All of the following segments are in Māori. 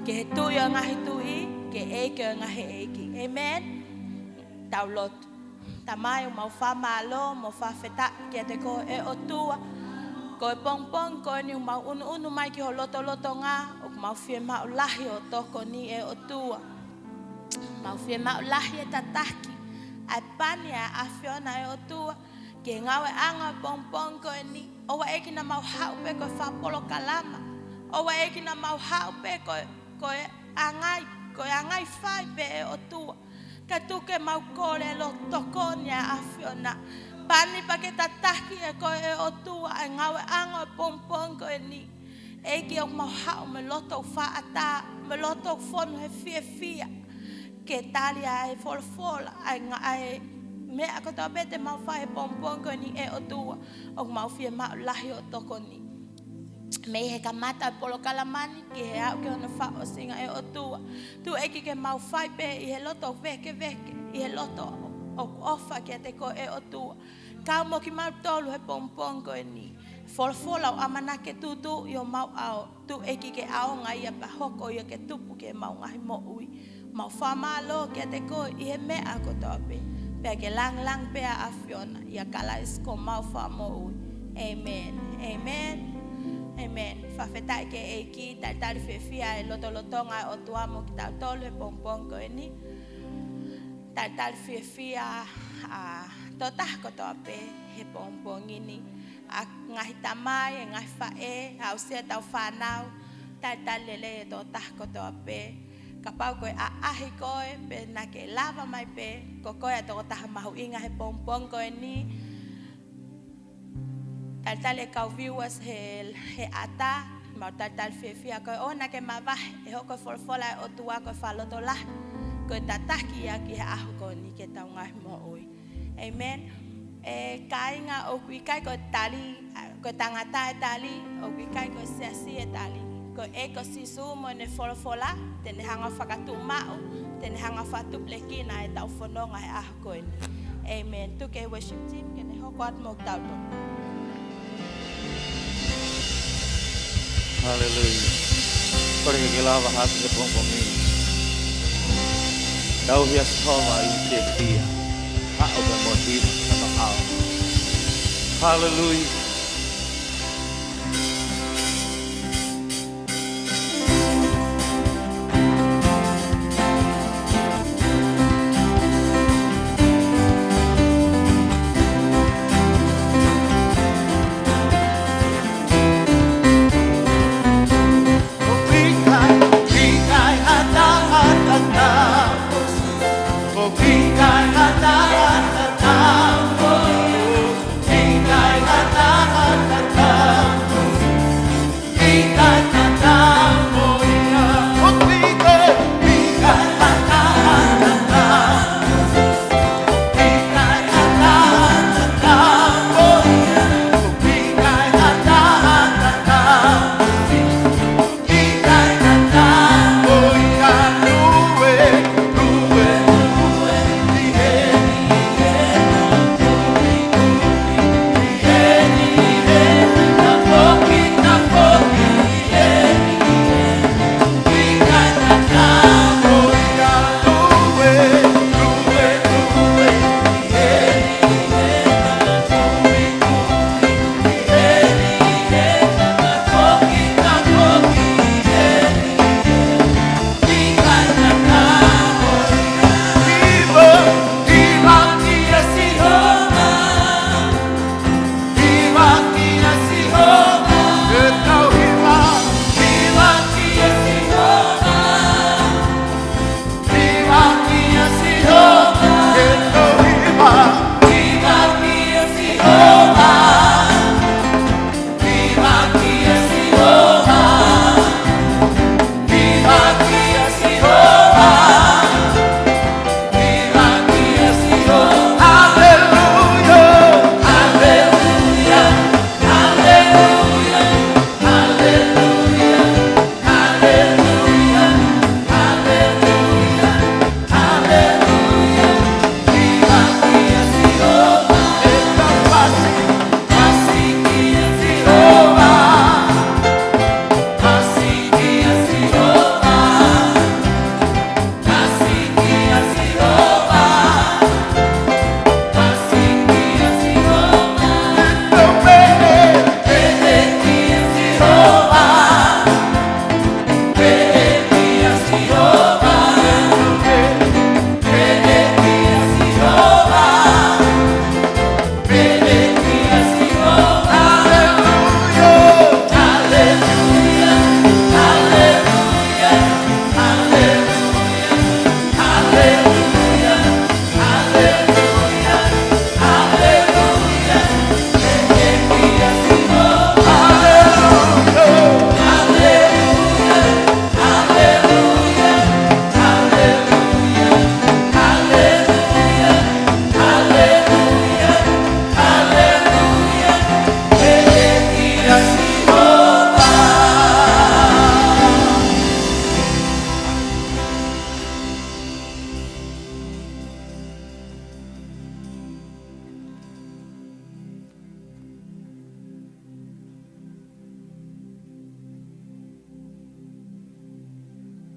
ke tu yo ngahi tui ke eke ngahi eki. Amen. Taulot. Tamai mau fa malo mau fa feta ke te ko e o tua. Ko e pong ko ni mau unu mai ki ho loto nga o mau fie mau lahi o toko ni e o tua. Mau fie mau lahi e tataki. Ai pani a afiona e o tua. Ke ngawe anga pong ko ni o wa eki na mau hau pe ko fa polo kalama. O wa eki na mau hau pe ko angai fai pe e o tua. Ka tu ke mau kore lo toko ni a afiona. Pani pa ke tataki e ko e o tua ai ngawe anga pong ko ni. Eki o mau hau me loto fa ata me loto fonu he fia. Ke talia e fola ai me ako to bete mau fa e pong ko ni e o tua o mau fie mau lahi o toko ni. Me he kamata polo kalamani ki he au ke ona fa o singa e o tua. Tu eki ke mau fai pe i he loto veke i he loto o ofa ke te ko e o tua. Ka mo ki mau tolu he pong ko ni. Fola o amana ke tutu yo mau au. Tu eki ke ao ngai pa hoko yo ke tupu ke mau ngai mo ui. Mau fa malo ke te ko i he me ako to pe. Pe ke lang pe a afiona ia kala isko mau fa mo ui. Amen. Amen. Amen. Fa feta ke eki tal fefia e lotonga o tuamo ki tal tole pong ko ni. Tal fefia a tota ko to pe he pong ini. A ngahi tamai ngahi fa e au se tau fa nau tal lele tota ko to pe. Kapau ko a ahi ko pe na ke lava mai pe ko ya to ta mahu inga he pong ko ni. Tal e kau viewers he ata mau tal fefia ko ona ke mava e hoko fola o tua ko faloto la ko tataki ya ki ha ko ni ke tau ngai mo oi. Amen. E kainga o kui kai ko tali ko tangata e tali o kui kai ko siasi e tali ko e ko sisu mo ne fola tene hanga fakatu mau tene hanga fatu plekina e tau fononga e ah ko ni. Amen. Tu ke worship team ke ne hoko at mo tau. Haleluya. Porque que lava hati de pong ini. Kau hias homa infesia. Hak obe motif sama kau. Haleluya. Tingkai hata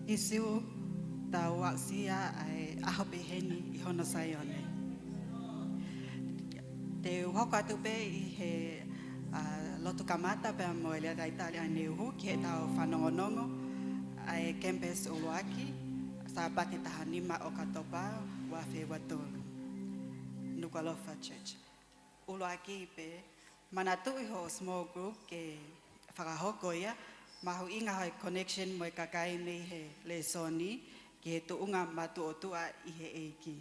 Isu tau waksia ai ahopeheni I hono saione. Te hoko atu pe I he lotu kamata pe moelia da Italia neuhu ki he tau whanongonongo ai Kempes Uluaki sa pati tahanima o katopa wa fe watolu. Nukualofa Church. Uluaki pe manatu iho small group ke whakahoko ia mahu inga hoi connection mo kakai me he le soni ki he tuunga matu o tua I he eiki.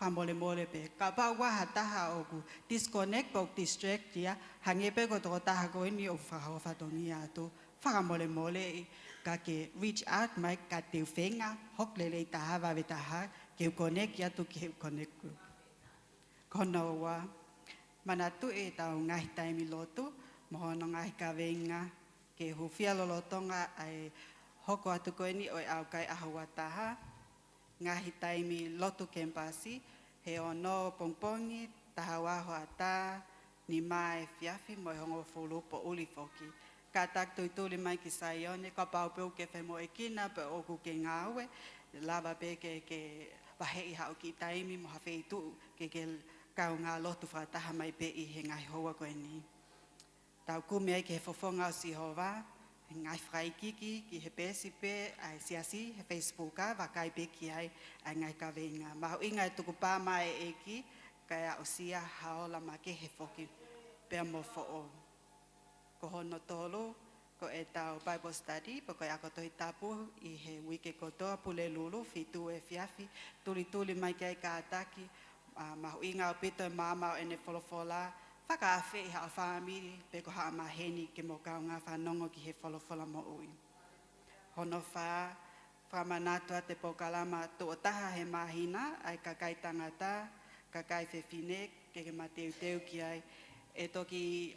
Whamole mole pe. Ka pa waha taha oku disconnect o distract ia hange pe ko toko taha ko ini o whakawhatongi atu. Whakamole mole ka ke reach out mai ka te whenga hok lele taha wawe taha ke connect ia tu ke connect group. Kono wa manatu e tau ngahi taimi lotu mohono ngahi ka wenga ke hufia lolotonga ai hoko atu ko ini oi au kai ahua taha ngahi taimi lotu kempasi he ono pongpongi taha waho ata ni mai fiafi mo hongo fulu po uli foki katak tuituli mai ki saione ka pau pe ke femo ekina pe oku ke ngawe lava pe ke wahe hau ki taimi mo hafe itu ke kau ngā lotu whataha mai pe I he ngai hoa koe ni. Tau kume ai ke he fofonga o Sihova, he ngai whaikiki ki he pesi pe, ai siasi, he Facebooka, wakai pe ki ai ngai ka venga. Mahu inga e tuku pā mai eki, kaya o sia haola ma ke he foki pea mo fo'o. Ko hono tolu, ko e tau Bible study, po koe ako toi tapu I he wike kotoa pule lulu, fitu e fiafi, tuli mai kai ka ataki, mahu inga o pito e mama o ene wholofola, whakaafe I haa whaamiri, peko haa maheni ke mo kau ngā whanongo ki he wholofola mo ui. Hono whamanatua te pokalama tō taha he mahina, ai kakai tangata, kakai whewhine, ke mateu ki ai, e toki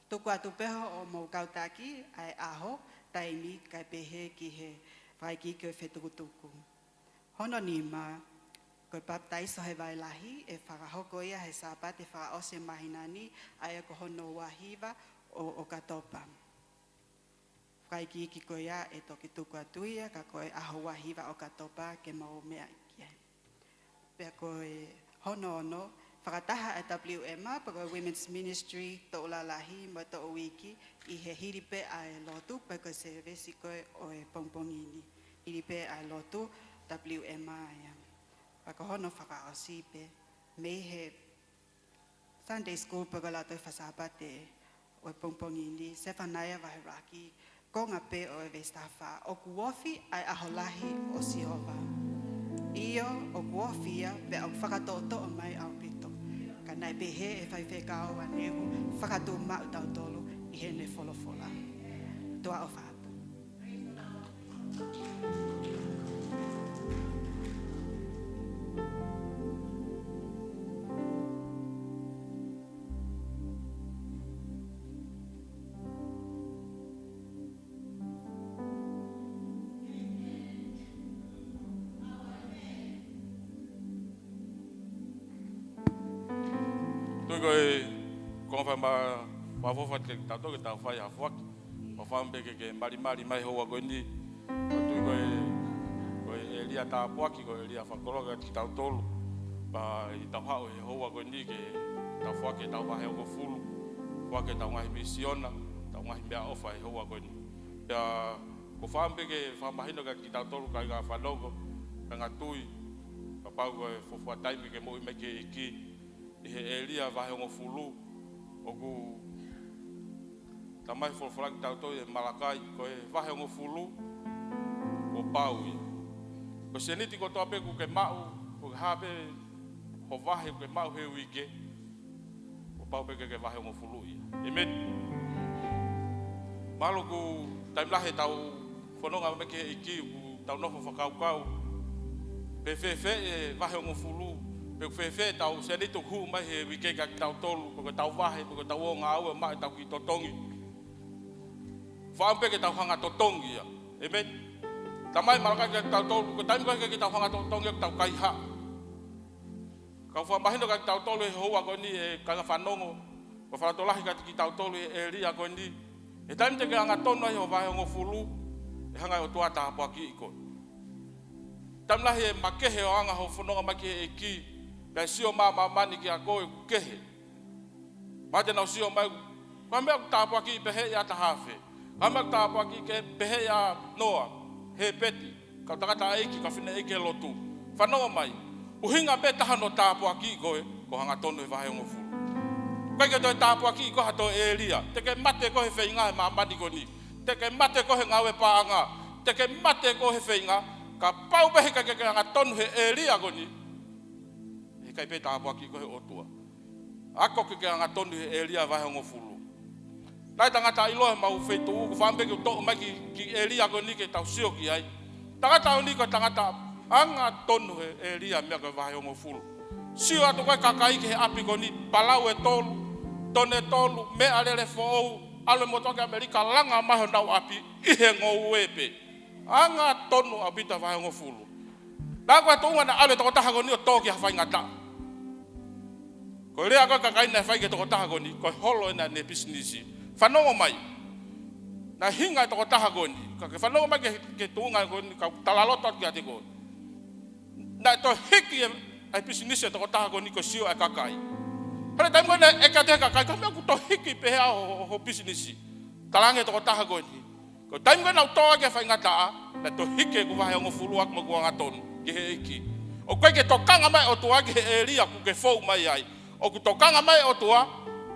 tuku atu peho o mo kautaki, ai aho, taimi kai pehe ki he whaiki ki o whetukutuku. Hono nima, koe baptaiso he wailahi e whakahoko ia he sāpate whakaose mahinani ai ko hono wahiva o katopa. Whaiki ki koe ia e toki tuku atuia ka koe aho wahiva o katopa ke mau mea kia. Pea koe hono ono whakataha e WMA pa koe Women's Ministry to ulalahi mo to wiki I he hiripe ai lotu pa koe se vesi koe o e pongpongini. Hiripe ai lotu WMA ia. Paka hono whakaosi pe, me he Sunday school paka lato whasapate o e pongpongini, se whanaya wahe raki, ko ngā pe o e vestafa, o kuofi ai aholahi o Sihova. Iyo o kuofia pe au whakatoto o mai au pito, ka nai pe he e whaiwhe kao wa nehu, whakatu mau tau tolu I he ne wholofola. Tua o whapa. Koe konfa ma fofa ke tato ke tau fai hafuak ma fambe ke mari mai hoa koe ni tu koe elia ta puaki koe elia fakologa ki tau tolu ba I tau hao he hoa koe ni ke tau fuake tau wahe o fulu fuake tau ngahi misiona tau ngahi mea ofa he hoa koe ni ya ko fambe ke famahino ka ki tau tolu ka ngā whanongo ka ngā tui ka pau koe fofua taimi ke mo me ke iki he elia vahe ngo fulu oku tamai folfolaki tau toi e Malakai ko e vahe ngo fulu o pau ia ko seniti ko tope ku ke mau ko habe ho vahe ke mau he wike o pau pe ke vahe ngo fulu ia amen malu ku taimlahe tau fononga me ke iki ku tau nofo fakau pe fe vahe ngo fulu pe fe tau se ni tu hu mai he wike ka tau tolu ko tau wahe ko tau nga au mai tau ki totongi fa pe ke tau hanga totongi ya amen tamai malaka ke tau tolu ko taim ke tau hanga totongi tau kai ha ka fa mahino ka tau tolu ho wa ko ni e ka fanongo ko fa to lahi ka ki tau tolu e ria ko ni e taim te ka nga tono ho wa ngo fulu hanga o tua ta po ki ko tamla he makehe o anga ho fononga makehe ki pe sio mama mani ki ako kehe mate na sio mai kwame ta po ki pe he ya ta hafe kwame ta po ki ke pe he ya noa he peti ka ta eki ka fina eki lotu fanonga mai uhinga be ta no ta po ki ko hanga tonu va he ngofu ko ke to ta po ki ko ha to elia te ke mate ko he feinga mama ni ko ni te ke mate ko he ngawe paanga te ke mate ko he feinga ka pau be ka nga tonu he elia ko ni e kai pe ta po ki ko he otua ako ke nga tonu he elia va he ngofulu nai tanga ta ilo ma u fetu ku fambe ki to ma ki elia ko ni ke ta sio ki ai tanga ta ni ko tanga ta anga tonu he elia me ko va he ngofulu sio atu ko kakai ke api ko ni palau e tolu tone tolu me alele fo ale motoka Amerika langa ma honda api ihe ngo wepe anga tonu abita va ngo fulu dagwa to ngana ale to ta hagoni to ki hafa ngata ko le aga ka kai na fa ke to ta hagoni ko holo na ne business fanongo mai na hinga to ta hagoni ka ke fanongo mai ke to nga ko ka talalo to ki ati ko na to hiki ai business to ta hagoni ko sio akakai hale time ko na ekate akakai ko me ku to hiki pe ho business talange to ta hagoni ko time ko na to ke fa ngata na to hike ku va ngo fulu ak mo ku ngaton ke hiki o ko ke to kanga mai o to ke elia ku ke fo mai ai o ku to kanga mai o to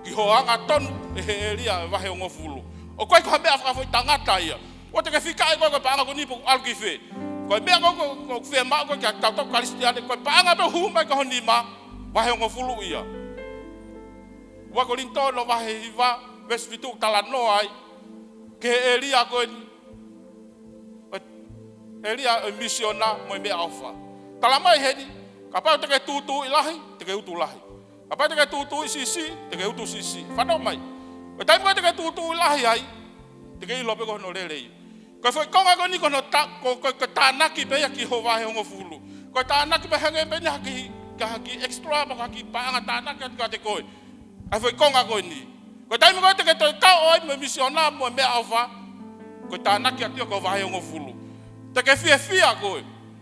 ki ho ngaton elia va ngo fulu o ko ko be afra fo tangata ia o te ke fika ko pa ngo ni pu al ki fe ko be ko fe ma ko ka ta to kristiane ko pa nga be hu mai ko ni ma va ngo fulu ia wa ko linto no va hiva ves vitu talano ai ke elia ko elia misiona mo me alfa talamai hedi kapa te ke tutu ilahi te ke utu lahi kapa te ke tutu sisi te ke utu sisi fano mai o tai mo te ke tutu ilahi ai te ke lope ko no lele ko foi konga ko ni ko no ta ko tanaki be ya ki hova he ngo fulu ko tanaki be hange be na ki ka ki extra ba ki pa nga tanaki ka te ko ai foi konga ko ni ko tai mo te ke to ka o me misiona mo me alfa ko tanaki ati ko va he ngo fulu te ke fia ko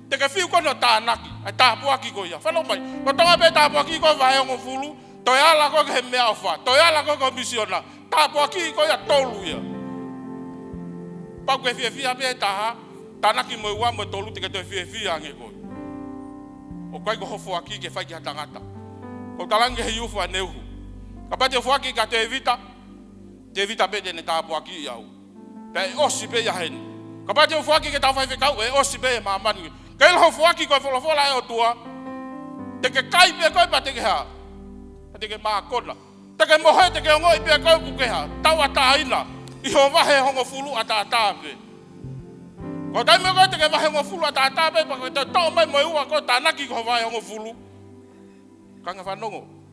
te ke fiu ko no tanaki ai ta po aki ko ya fa no mai ko tonga be ta po aki ko va ngo fulu to ya la ko ke me alfa to ya la ko misiona ta po aki ko ya tolu ya pa ko fia be ta tanaki mo wa mo tolu te ke to fia nge ko o ko hofo aki ke fa ki tangata ko talange yu fa nehu kapate fo aki ka te evita be de ne ta po aki ya pe osi be ya hen kapate fo aki ke ta fa fe ka e osi be mama ni ke ho fo aki ko fo la o tua te ke kai be ko pa te ke ha te ke ma kola te ke mo he te ke ngoi be ko ku ke ha tawa ta ina I ho va he hongo fulu ata be ko dai me ko te ke va he hongo fulu ata be pa ko te to mai mo u ko tanaki ko va he hongo fulu kanga fa nongo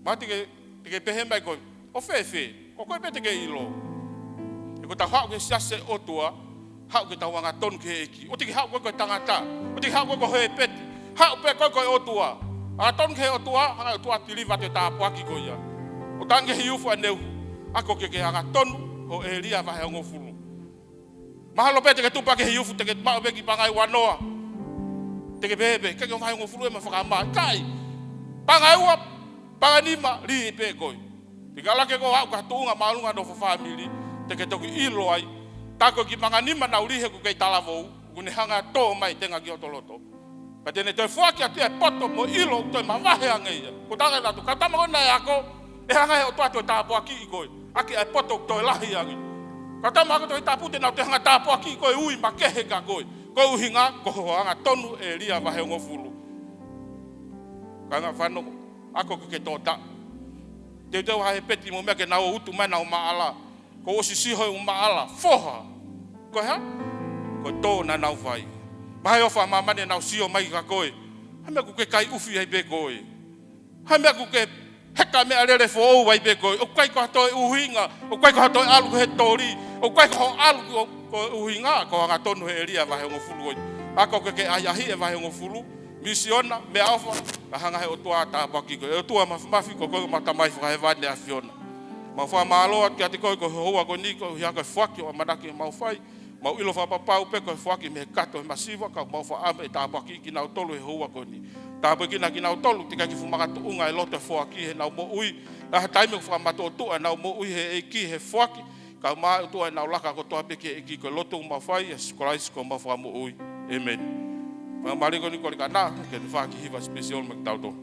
mati ke pehe mai ko o fe ko be te ke ilo ko ta ha ko siase o tua ha ko ta wanga ton ke eki o te ha ko tangata o te ha ko he pet ha pe ko o tua a ton ke o tua ha o tua tiliva te ta po aki ko ia o tange hiu fa neu ako ke ha ton o elia va he ngo fulu mahalo pe te ke tu pa ke hiu te ke ma be ki pangai wanoa te ke bebe ke va he ngo fulu e ma fa ma kai pangai wa panganima li pe ko tigala ke ko ha ka tunga malunga do family te ke toki ilo ai tako ki manganima na urihe ku kei talavou kune hanga to mai tenga ki otoloto patene te fuaki ati e poto mo ilo to ma vahe angeia ko tanga na tu kata mo na yako e hanga e oto tapo aki ko aki e poto to lahi angi kata ma ko to tapu te na te hanga tapo aki ko ui makehe ka ko uhinga ko hanga tonu elia vahe ngofulu kanga fano ako ke tota te wa he peti mo me ke na o utu mai na o maala ko o sisi ho maala foha ko ha ko to na na vai mai o fa mama ne na sio mai ka koe ha me ku ke kai ufi ai be koe ha me ku ke heka me alele fo o vai be koe o kai ko to uhinga o kai ko to alu he tori o kai ko alu ko uhinga ko nga tonu he elia vai ngo fulu ako ke ai ahi e vai ngo fulu misiona me alfa hanga he o tua ta paki ko o tua mafi ko ko mata mai fa he vane afiona Mau wha maaloa ki ati koe ko hoa ko ni ko hia ko whaki o manaki mau whai. Mau ilo wha papau pe ko whaki me kato e masiwa ka mau wha ame e tāpaki ki nau tolu e hoa ko ni. Tāpaki ki nau tolu tika ki fumakatu unga e lote whaki he nau mo ui. Aha taime ko whamato tua nau mo ui he eki he whaki. Ka maa tua e nau laka ko toa peke eki ko loto uma whai e skolais ko mau wha mo ui. Amen. Mga mariko ni kori ka nā ke ni whaki hiwa special me tauto.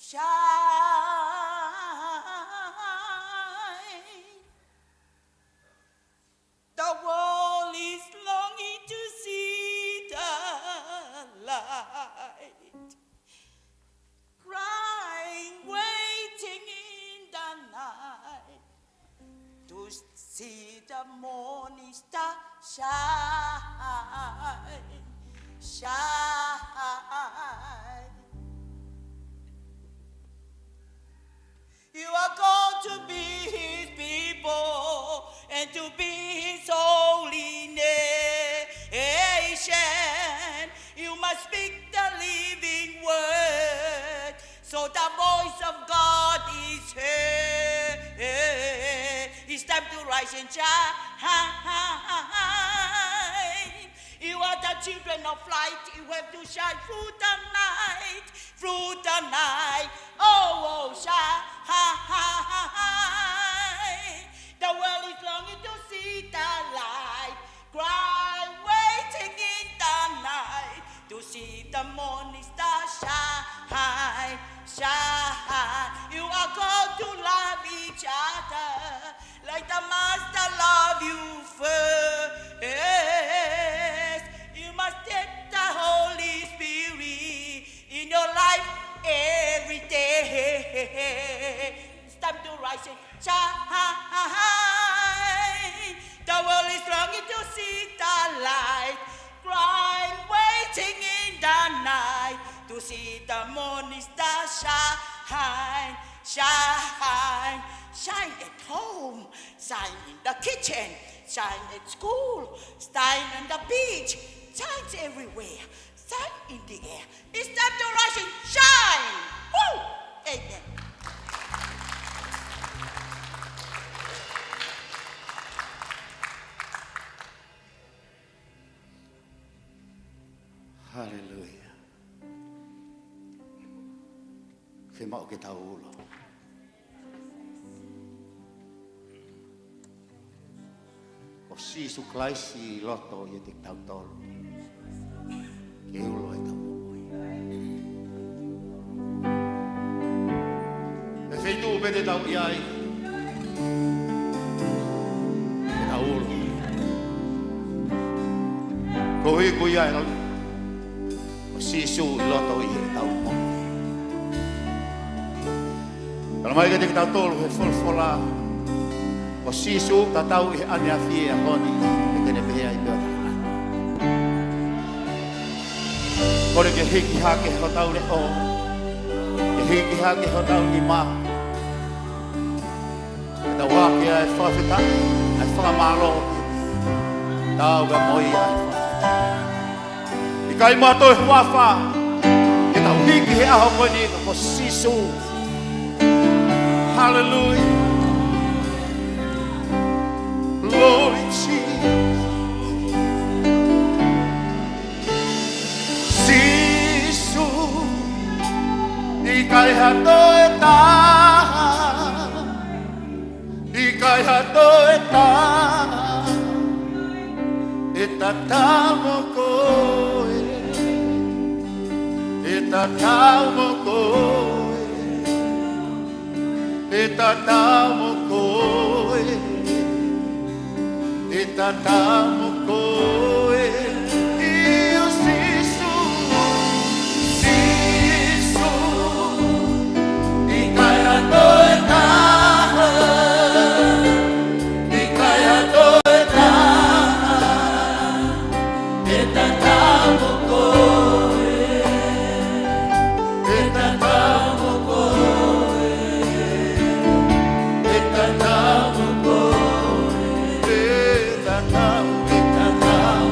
Shine, the world is longing to see the light, crying, waiting in the night to see the morning star shine, shine. You are called to be his people and to be his holy nation. You must speak the living word so the voice of God is heard. It's time to rise and shine. You are the children of light. You have to shine through the night, through the night. Oh, shine. The world is longing to see the light, cry, waiting in the night to see the morning star shine, shine. You are called to love each other like the Master loved you first. You must take the Holy Spirit in your life every day. It's time to rise and shine. The world is longing to see the light, crying, waiting in the night to see the morning star shine, shine, shine at home, shine in the kitchen, shine at school, shine on the beach, shine everywhere, shine in the air. It's time to rise and shine. Woo! Amen. Hallelujah. Fe mau ke taulo. O sisu klaisi loto ye tik tau tolu. Ke ulo e tau. E feitu bete tau iai. Taulo. Ko hi ko iai no. Sisu loto i tau mo. Kalau mai ke tau tolu he folfola. O sisu tatau i ane afie a koni e kene pehea i bea. Kore ke hiki hake ho tau le o. Ke hiki hake ho tau i ma. E tau hake a e whawhita, a e whamaro. Tau ga moi a e whawhita. kai mato huafa. E tau hiki he aho koe ni ko sisu. Hallelujah. Glory Jesus. Sisu. Ikai hato e taha. Ikai hato e taha. E tatamo koe. E tatamo koe. E tatamo koe. E tatamo koe. Io sisu. Sisu. Ikai hato e taha. Ikai hato e taha. E tatamo koe. E tatamo koe. E tatamo koe. E tatamo, e tatamo.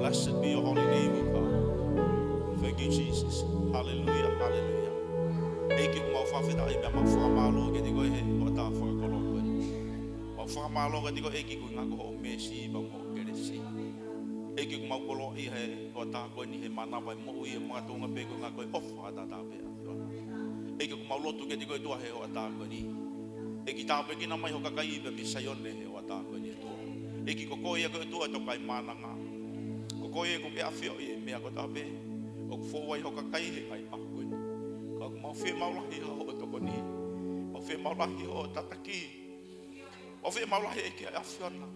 Blessed be your holy name, O God. Thank you, Jesus. Hallelujah, hallelujah. Eki kuma ufafita iba mafamalo ke digo he ota for koloko. Mafamalo ke digo eki ku ngako o mesi ba mo keresi. Eki kuma kolo I he ota ko ni he mana ba mo I mo atunga pe ko ngako ofa ta ta pe. Eki kuma lotu ke digo tua he ota ko ni. Eki ta pe ki na mai ho kakai be bisayone he ota ko ni to. Eki ko ko ia ko tua to kai mana nga. Koe ko pe afio e me ko tape o fo wai ho ka kai he kai pa ko ni ka mo fe maula hi ho to ko ni o fe maula hi ho tataki o fe maula he ke afio na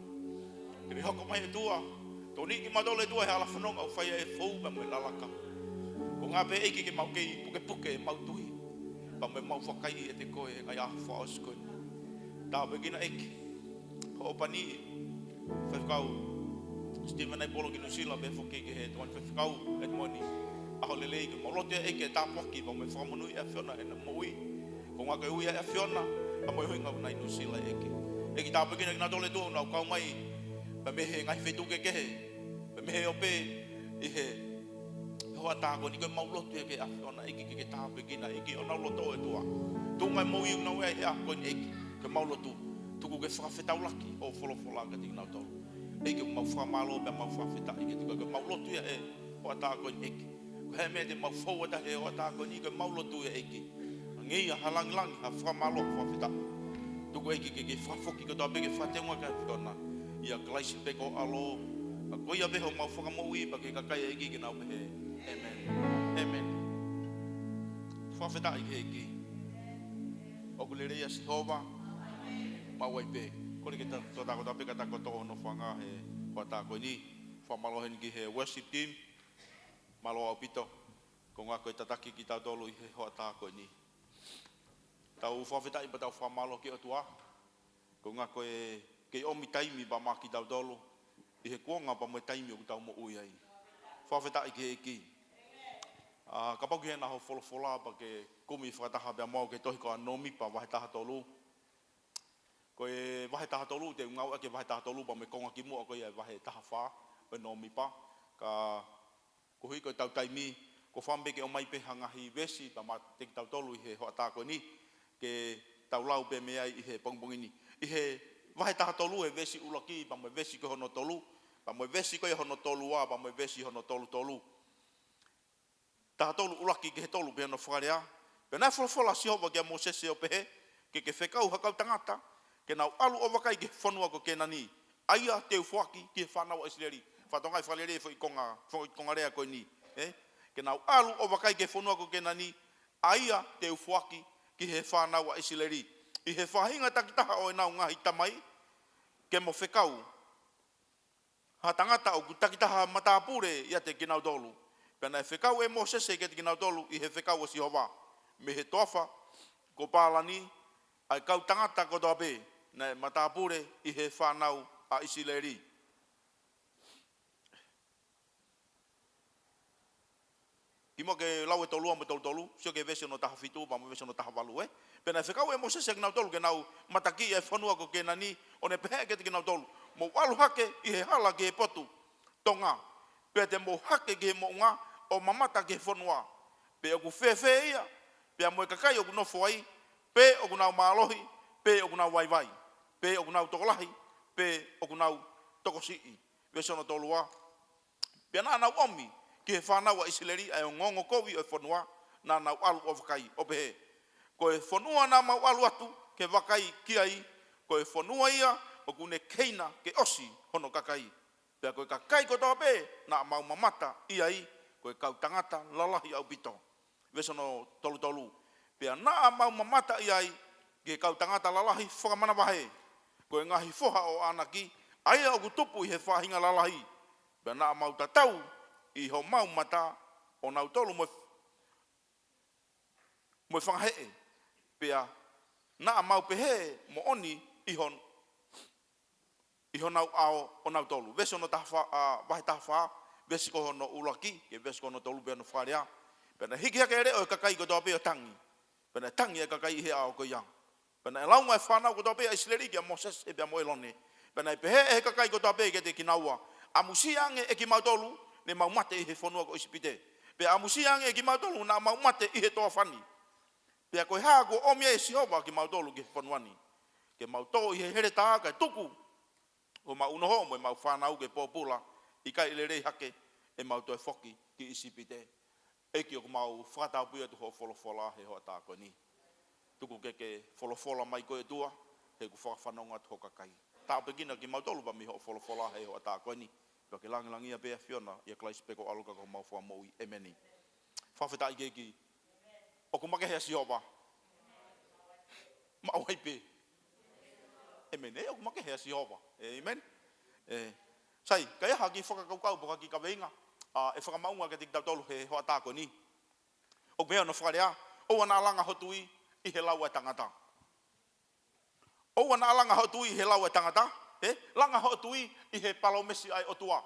ni ho ko mai tua to ni ki madole tua he ala fono o fa e fo ba me lalaka ko nga pe e ki mau ke puke mau tui ba me mau fa kai e te koe kai a fa os ko ta begina ek ho pani fa kau Stephen ai polo ki nusila be foke ke he tuan fe kau et moni a ho lele ke molote e ke ta poki ba me fa monu e fiona e mo ui ko nga ke ui e fiona a mo hinga na nusila e ki ta pekina na dole tu na kau mai ba me he ngai fe tu ke he ba me he ope I he ho ata ko ni ke maulote ke a fiona e ki ta pekina e ki ona loto e tua tu ngai mo I na e a ko ni ke maulotu tu ko ke fa fe taulaki o folo fola ka ti na to Eke mau whamalo me mau whawhita I ke tika mau lotu ia e o atako ni eke. Ko he mea te mau whauata he o atako ni ke mau lotu ia eke. Ngei a halangilangi a whamalo whawhita. Tuko eke ke whawhoki ko toa peke whatenga ka whiona. ia klaisi peko alo ko ia beho mau whakamoi pake kakai eki ki nau pehe. Amen. Amen. Whawheta i eki. Oku le rea Sihova. Mawai pe. Kore ke tō tāko tā peka tāko tō no whanga he hoa tāko ni. Whamalohen ki he worship team. Malo au pito. Ko ngā koe tataki ki tau tolu i he hoa tāko ni. Tau whawheta i pa tau whamalo ki otua. Ko ngā koe kei omi taimi pa mā ki tau tolu. I he kuonga pa moe taimi o ku tau mo ui ai. Whawheta i ke eki. Ka pau ki he naho wholofola pa ke kumi whakataha pia mau ke tohi ko anomi pa wahe taha tolu. Ko e wahe taha tolu, te ngau ake wahe taha tolu pa me konga ki mua ko e wahe taha wha, o nomi pa. Ka kuhui ko tau taimi, ko whambe ke o mai pe hangahi vesi pa ma te ki tau tolu i he hoa tāko ni, ke tau lau pe mea i he pongpongini. I he wahe taha tolu e vesi ulaki pa mo vesi ko hono tolu, pa mo vesi ko e hono tolu wa, pa mo vesi hono tolu tolu. Taha tolu ulaki ke he tolu pe hono whakarea. Pe nai wholofola Sihova ke a Mosese o pehe, ke whekau hakau tangata, ke nau alu o wakai ke whanua ko ke nani. Aia teu whaki ki he whanau Israeli. Whatongai whalere fo i konga rea koe ni. Ke nau alu o wakai ke whanua ko ke nani. Aia teu whaki ki he whanau Israeli. I he whahinga takitaha o e nau ngahi tamai, ke mo whekau. Ha tangata o ku takitaha matapure ia te kinau tolu. Pena e whekau e Mosese ke te kinau tolu i he whekau o Sihova. Me he toafa, ko pālani, ai kau tangata ko toa pē, na matapure i he whanau a Isileri. Kimo ke lau e tolua mo tolu, sio ke vese no taha fitu, pa mo vese no taha walu, Pena e whekau e Mosese kinau tolu, ke nau mataki e whanua ko ke nani, o ne pehe ke te kinau tolu. Mo walu hake i he hala ke he potu, tonga. Pe te mo hake ke he mo ngā, o mamata ke he whanua. Pe o ku whewhe ia, pe a moe kakai o ku nofo ai, pe o ku nau maalohi, pe o ku nau waivai, pe o ku nau tokolahi, pe o ku nau tokosii. Vese ono tolua. Pe nā nau omi, ki he whanau a Isileri, ai o ngongo kovi o e whanua, nā nau alu o wakai, o pehe. Ko e whanua nā mau alu atu, ke wakai ki ai, ko e whanua ia, o ku ne keina, ke osi, hono kakai. Pea koe kakai ko toa pe, nā mau mamata, i ai, ko e kau tangata, lalahi au pito. Vese no tolu. Pea nā mau mamata i ai, ke kau tangata lalahi whakamana wahe. Ko e ngahi whoha o anaki, aia o kutupu i he whahinga lalahi. Pea nā mau tatau, i ho mau mata, o nau tolu moe whangahee. Pea nā mau pehe, mo oni, i hon nau ao o nau tolu. Vese ono wahe taha wha, vese ko hono ulaki, ke vese ko hono tolu pea no wharea. Pena hiki hake ere o kakai ko toa pea tangi. Pena tangi e kakai he ao ko iang. Pena e launga e whanau ko toa pea Isileri ki a Moses e pea moe lone. Pena e pehe e kakai ko toa pea ke te kinaua. A musiange e ki mautolu, ne mau mate i he whanua ko isipite. Pea a musiange e ki mautolu, na mau mate i he toa whani. Pea koe haa ko omia e Sihova ki mautolu ki he whanuani. Ke mauto i he here taa kai tuku. O mau unoho mo e mau whanau ke popula. I kai ilerei hake e mauto e whoki ki isipite. Eki o mau whakatau pia tu ho wholofola he hoa tāko ni. Tuku ke wholofola mai koe tua, he ku whakawhanonga tu ho kakai. Tāpekina ki mau tolu pa mi ho wholofola he hoa tāko ni. Pia ke langilangia pia whiona, ia klaisi peko aluka ko mau whamoi, emeni. Whawheta i keki. O ku makehea Sihova. Mawai pe. Amen. O ku makehea Sihova. Amen. Sai, kaya haki whakakaukau po haki kaweinga. E whakamaunga ke te kitau tolu he hoa tāko ni. O mea no whakarea, o ana alanga hotui i he lau e tangata. O ana alanga hotui i he lau e tangata, langa hotui i he palomesi ai otua.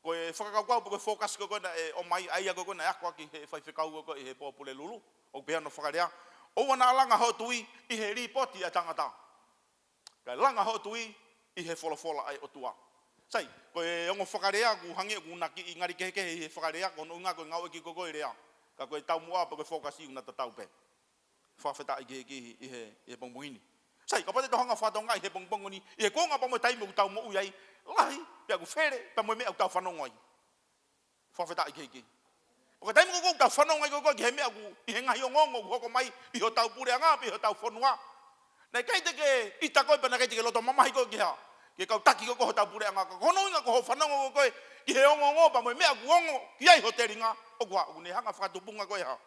Ko e whakakaukau po koe focus ko koe na o mai aia ko koe na akwa ki he whaiwhikau ko koe i he pōpule lulu. O mea no whakarea, o ana alanga hotui i he ripoti e tangata. Kai langa hotui i he wholofola ai otua. Sai, koe ongo whakarea ku hange ku naki i ngari kehekehe i he whakarea ko no ngā koe ngau eki koko i rea. Ka koe tau mua pa koe whokasi una tatau pe. Whawheta i kehekehe i he pongpongini. Sai, ka pate tohanga whatonga i he pongpongini. I he konga pa moe taimu ku tau mo ui ai. Lahi, pia ku where, pa moe mea ku tau whanonga i. Whawheta i kehekehe. O ka taimu ku tau whanonga i koko ki he mea ku i he ngahi o ngongo ku hoko mai i ho tau pure anga, i ho tau whanua. Nei kai teke i takoe pa na kai teke loto mamahi koe ki hea. Ke kau taki ko ta pure anga ko no inga ko whanongo ko ki he ongo pa mo mea kuongo ki ai hoteringa o kwa une hanga whakatupunga ko ha.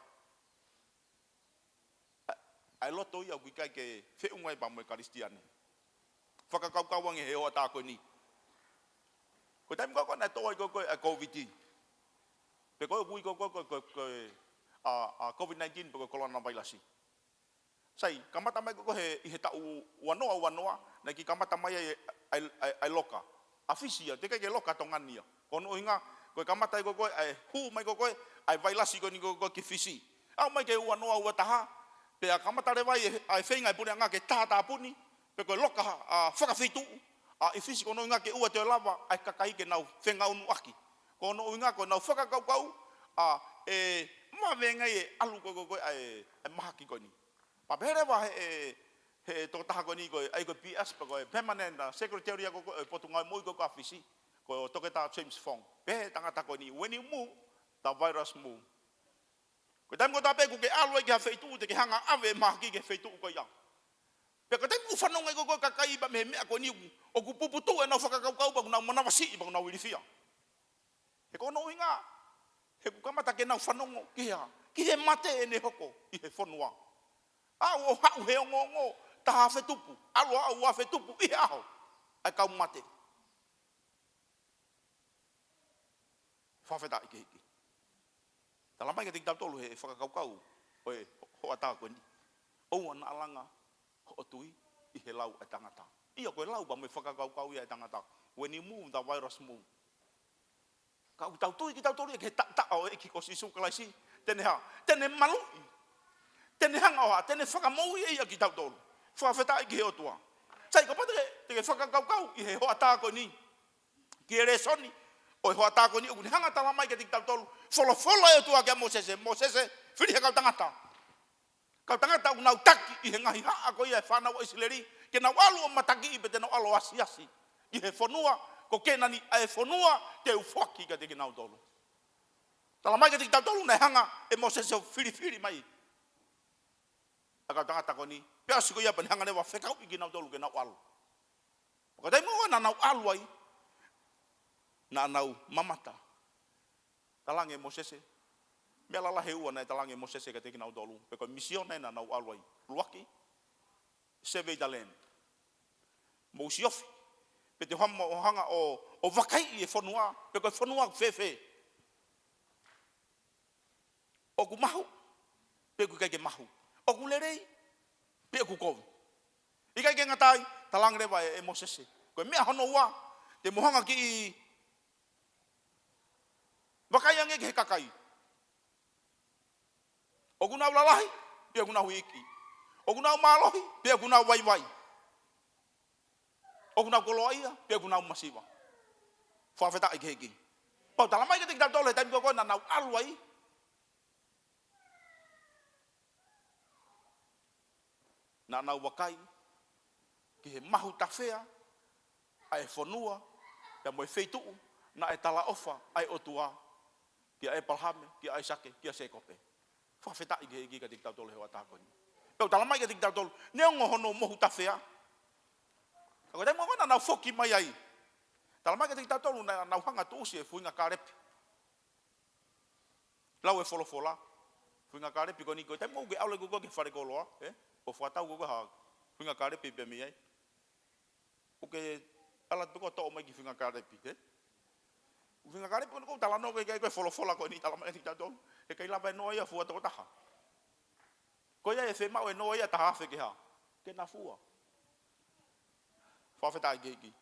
Ai loto ia kui kai ke whiungai pa mo Kristiane. Whakakaukauangi he o ta ko ni. Ko taim ko na toi ko COVID. Pe ko kui ko COVID-19 pe ko coronavirus. Sai kamata mai ko he ta wanoa na ki kamata mai ai loka. Afisia te ke loka tongania. Kono inga ko kamata ko ai hu mai ko ai vailasi ko ni ko ki fisi. Au mai ke wanoa wa taha. Pe kamata re vai ai feinga pune nga ke tata puni. Pe ko loka whakafitu. I fisi kono inga ke ua te lava ai kakai ke nau whenga unu aki. Kono inga ko nau whakakaukau mawenga alu ko ai mahaki ko ni. Papere wa he to taha ko ni ko ai ko PS ko permanent secretary ko potunga moi ko afisi ko toketa James Fong. Pe tangata ko ni when you move the virus move. Ko tam ko tape ko ke alu ke feitu te ke hanga ave mahaki ke feitu ko ya. Pe ko tam ufanonga ko kakai ba me ko ni o ku puputu na whakakaukau ba na manawasi ba na wilifia. He kono inga he ku kamata ke na whanongo ki he mate ne hoko i he whanua. O hau he ongo taha whetupu. Alo au a whetupu i aho. Ai kau mate. Whawheta i ke hiki. Talamai ka tingtau tolu he whakakaukau. Oe hoa tā koe ni. Oua na alanga ho tui i he lau ai tangata. Ia koe lau ba me whakakaukau i ai tangata. When you move, the virus move. Kau tau tui ki tau tolu e ke ta o e ki ko sisu kalaisi. Tene ha. Tene malui. Tene hanga oha, tene whakamau i ki tau tolu. Whawheta i ki he o tua. Sai ka pata te whakakaukau i he hoa tāko ni. Ki e re soni. O hoa tāko ni, ukuni hanga talamai ke tik tau tolu. Wholo e o tua kia Mosese. Mosese, whiri he kau tangata. Kau tangata unau taki i he ngahi haa ko i e whanau o isileri. Ke nau alu o mataki i pe te nau alu asi. I he whanua, ko kena ni e whanua te uwhaki ka te ki nau tolu. Talamai ke tik tau tolu nei hanga e Mosese o whiri mai. Akau tangata ko ni, pia siko ia pani hanga ne wa whekau i ki nau tolu ke nau alu. Ko tei mua na nau alu ai, na nau mamata. Talange Mosese, mea lala he ua nei talange Mosese ka te ki nau tolu. Peko misione na nau alu ai. Luaki, survey the land. Mousiofi, pe te hanga o wakai i e whanua, peko whanua whewhe. O ku mahu, pe ku kai ke mahu. O ku lerei, pe ku kovu. I kai ke ngatai, talang rewa e Mosese. Koe mea hono ua, te mohanga ki i wakai ange ke he kakai. O ku nau lalahi, pe ku nau iki. O ku nau malohi, pe ku nau waiwai. O ku nau koloaia, pe ku nau masiwa. Whawheta i ke heki. Pau talamai ke te kitau tole, taimi koko na nau aluai. Na nau wakai, ki he mahu tawhea, ai whanua, pia moe wheituu, na e tala ofa, ai otua, ki ai palhame, ki ai sake, ki a sekope. Whawheta i ke heki ka te kitau tole hewa tākoni. Pau talamai ke te kitau tole, neongo hono mohu tawhea. Ako taimo kona nau whoki mai ai. Talamai ke te kitau tolu, nau hanga tuusi e fuinga kārepi. Lau e wholofola, fuinga kārepi ko niko, taimo uke aule kuko ke whare koloa, o whatau kuko ha, fuinga kārepi pe mi ai. Uke ala tuko to mai ki fuinga kārepi, fuinga kārepi ko niko talano ke kai wholofola ko ni talamai ke te kitau tolu, e kai lapa e noa ia fua toko taha. Ko ia e whemau e noa ia taha awhi ke ha, ke na fua. Whawheta i keiki.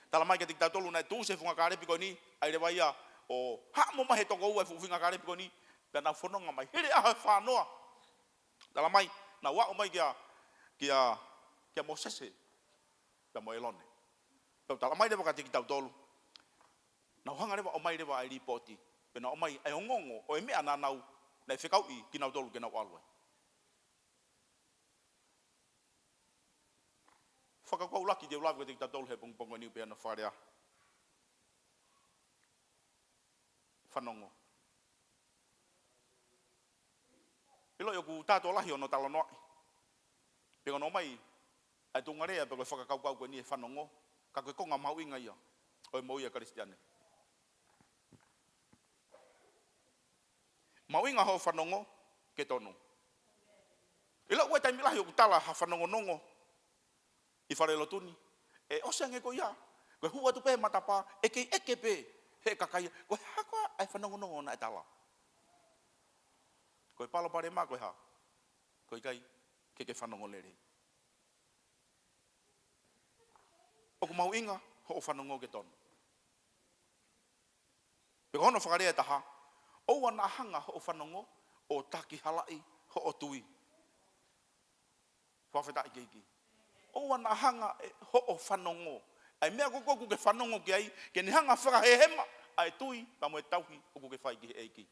Talamai ke tikitau tolu nai tūse funga kārepi ko ni, ai rewa ia o hamo mahe toko ua funga kārepi ko ni, pia nau whanonga mai, here aha whanoa. Talamai, na wao mai kia Mosese, pia mo elone. Pia talamai rewa ka tikitau tolu. Nau hanga rewa o mai rewa ai ripoti, pia na o mai ai ongongo, o e mea na nau, nai whekau i ki nau tolu ke nau alue. Whakakau laki te ulawi ko te kitau tolu he pongpongo niu pia na wharea. Whanongo. Pilo yoku tātua lahi ono talonoa. Pia no mai, ai tungarea pe koe whakakau kau koe ni e whanongo. Ka koe konga mau inga ia. Oi mau ia Kristiane. Mau inga ho whanongo ke tonu. Ila ua taimi lahi o kutala ha whanongo nongo. I wharelo tuni. E osange ko ia. Koe hua tu pe matapa. Eke pe. He kakai. Koe hakoa ai whanongo nongo na e tala. Koe palo pare mā koe ha. Koe kai ke whanongo lere. Oku mau inga ho o whanongo ke tonu. Peko hono whakarea taha. Oua na hanga ho o whanongo o taki halai ho o tui. Whawheta i keiki. Oua na hanga ho o whanongo. Ai mea koko ke whanongo ki ai. Ke ni hanga whakahehema. Ai tui pa mo e tauhi o ke whai ki eiki.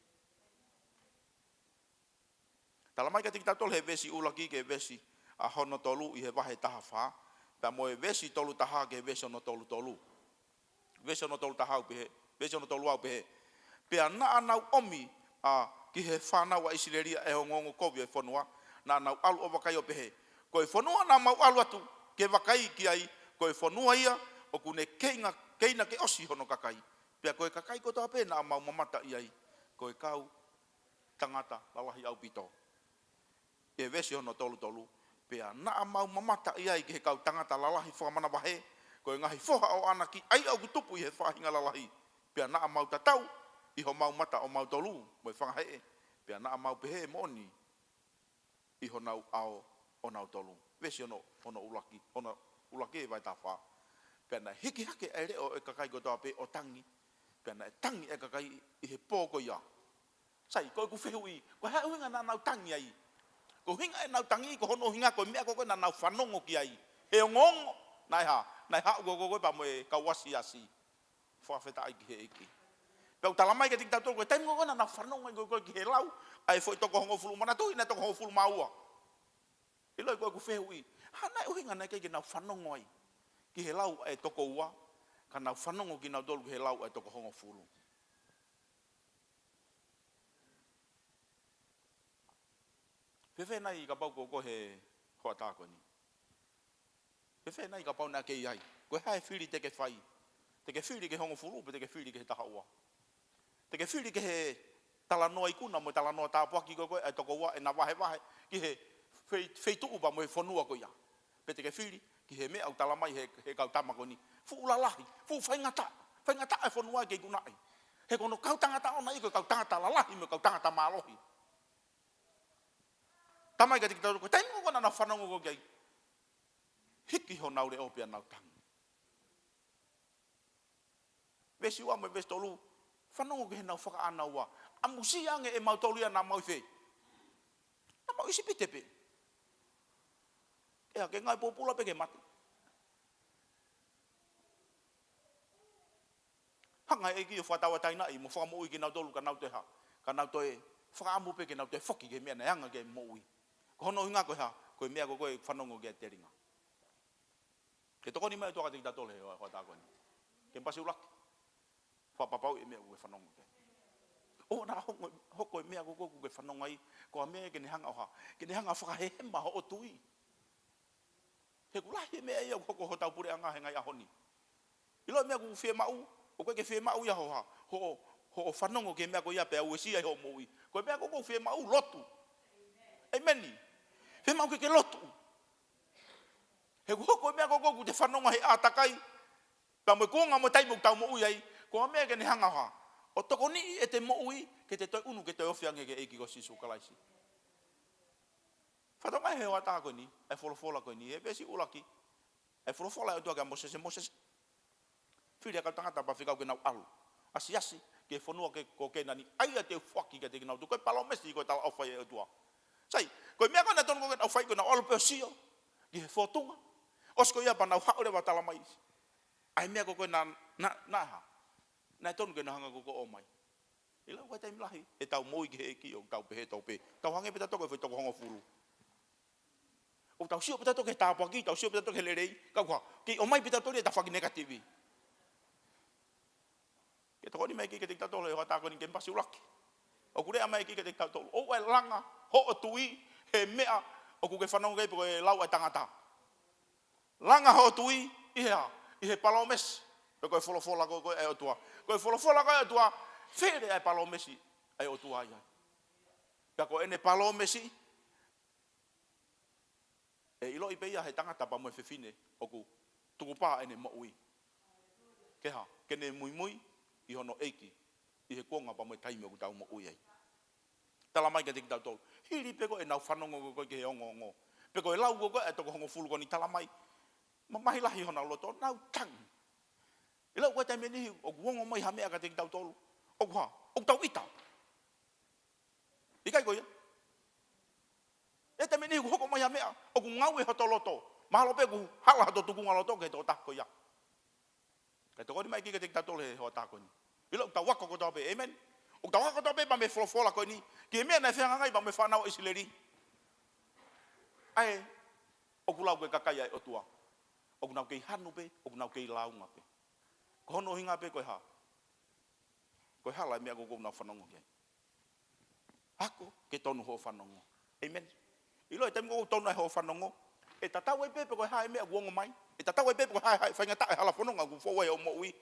Tala mai ka tiki tatol he vesi ulaki ke vesi a hono tolu i he wahe taha wha. Pa mo e vesi tolu taha ke vesi ono tolu tolu. Vesi ono tolu taha upehe. Vesi ono tolu au pehe. Pea na anau omi ki he whanau a isileria e hongongo kovi e whanua. Na anau alu o wakai o pehe. Koe whanua na mau alu atu ke wakai ki ai. Koe whanua ia o kune keina ke osi hono kakai. Pea koe kakai ko toa pena a mau mamata i ai. Koe kau tangata lalahi au pito. E vesi hono tolu tolu. Pea na a mau mamata i ai ki he kau tangata lalahi whakamana wahe. Koe ngahi foha o anaki ai au kutupu i he whahinga lalahi. Pea na a mau tatau. Iho mau mata o mau tolu, moi whangahee. Pea na a mau pehe moni. Iho nau ao o nau tolu. Vesi ono ulaki e vai tā wha. Pea na hiki hake e reo e kakai kotoa pe o tangi. Pea na e tangi e kakai i he pōko ia. Sai, koe ku whehu i. Koe hea uhinga na nau tangi ai. Ko hinga e nau tangi, ko hono hinga koe mea koe na nau whanongo ki ai. He o ngongo. Nai ha koe pa mo e kawasi asi. Whawheta ai ki he eki. Pau talamai ke tik tatu koe taimo koe na whanonga koe ki he lau. Ai foi toko hongo fulu mana tui na toko hongo fulu maua. Iloi koe ku whehu i. Hanai uhinga nei kei ki nau whanongo ai. Ki he lau e toko ua. Ka nau whanongo ki nau tolu ki he lau e toko hongo fulu. Whewhe nei ka pau ko he hoa tā koe ni. Whewhe nei ka pau na kei ai. Koe hae whiri teke whai. Teke whiri ke hongo fulu, pe teke whiri ke he taha ua. Teke whiri ke he talanoa ikuna, mo talanoa tāpuaki koe e toko ua e na wahe ki he wheitu upa mo he whanua koe ia. Pe teke whiri ki he mea au talamai he kau tamako ni. Fu ulalahi, fu whaingata e whanua ke ikunai. He kono kau tangata ona i koe kau tangata lalahi me kau tangata mālohi. Tamai ka tiki tau koe, taimo kona na whanongo koe kei. Hiki ho naure opia nau tangi. Vesi ua me vesi tolu, whanongo ke he nau whaka ana ua. Amusi ange e mau tolu ia na mau whei. Na mau isi pitepe. Ea ke ngai popula pe ke mati. Hanga e ki o whatawa taina i mo whakamu ui ke nau tolu ka nau te ha. Ka nau toe whakaamu pe ke nau te whoki ke mea na hanga ke mo ui. Ko hono hinga koe ha, koe mea koe whanongo ke te ringa. Ke toko ni mea tuaka te ki tatole he hoa tā koe ni. Ke mpasi ulaki. Whapapau e mea koe whanongo ke. O na hoko e mea koe whanongo ai, ko a mea ke ne hanga oha. Ke ne hanga whakahehema ho o tui. He kulahi e mea ia hoko ho tau pure anga he ngai ahoni. Ilo mea koe whie mau, o koe ke whie mau ia hoha. Ho o whanongo ke mea koe ia pea uesi ai ho moui. Koe mea koe whie mau lotu. Amen. Whie mau ke lotu. He hoko e mea koe te whanongo he atakai. Pa mo kuonga mo taimo tau mo ui ai. Ko a mea ke ne hanga ha. O toko ni e te mo ui, ke te toi unu ke te ofiange ke eiki ko sisu kalaisi. Whatonga he hoa tā koe ni, e wholofola koe ni, e pesi ulaki. E wholofola e tuake a Moses. Whiri a kau tangata pa whikau ke nau alu. Asi, ke whanua ke ko ke nani, aia te whaki ke te kinau tu, koe palo mesti koe tala awhai e tua. Sai, koe mea koe na tono koe awhai koe nau alu peo sio, ki he whotunga. Osko ia pa nau haure wa tala mais. Ai mea koe na ha. Nai tonu ke na hanga koko o mai. Ila koe taimi lahi, e tau moi ke he ki o tau pehe tau pe. Tau hange peta toko e whai toko hongo furu. O tau sio peta toke tāpaki, tau sio peta toke lerei. Kau kua, ki o mai peta tori e ta whaki negativi. Ke toko ni mai ki ke te tatolo e hoa tāko ni ke mpasi ulaki. O kure a mai ki ke te tatolo. O e langa, ho o tui, he mea, o kuke whanonga e poko e lau e tangata. Langa ho o tui, ia, I he palomesi. Pe koe folofola koe e o tua. Koe folofola koe e o tua. Fere ai palomesi ai o tua ia. Pe koe ene palomesi. E ilo i peia he tangata pa moe fefine. Oku tukupa ene mo ui. Keha, kene mui mui. I hono eiki. I he kuonga pa moe taime o tau mo ui ai. Tala mai ke te kitau tolu. Hiri peko e nau whanongo koe ke he ongo. Peko e lau koe e toko hongo fulu koni tala mai. Mahi lahi hona loto, nau tang. I lau koe taime nihi, o kuongo mai hamea ka te kitau tolu. O kua, o tau ita. I kai koe ia. E taime nihi ku hoko mai hamea. O ku ngau e hoto loto. Mahalo peku hala hato tukunga loto ke to tako ia. Kai toko ni mai ki ka te kitau tolu he hoa tako ni. I lau tau wako ko tau pe, amen. O tau wako tau pe ba me folofola koe ni. Ki e mea nai whenga ngai ba me whanau isileri. Ai, o kulau koe kakai ai o tua. O kunau kei hanu pe, o kunau kei launga pe. Ko hono hinga pe koe ha. Koe hala e mea ko kou nau whanongo kei. Ako, ke tonu ho whanongo. Amen. Ilo e temu kou tonu ai ho whanongo. E tatau e pepe koe ha e mea guongo mai. E tatau e pepe koe ha e whainga tae hala whanonga ku fōua e o mo ui.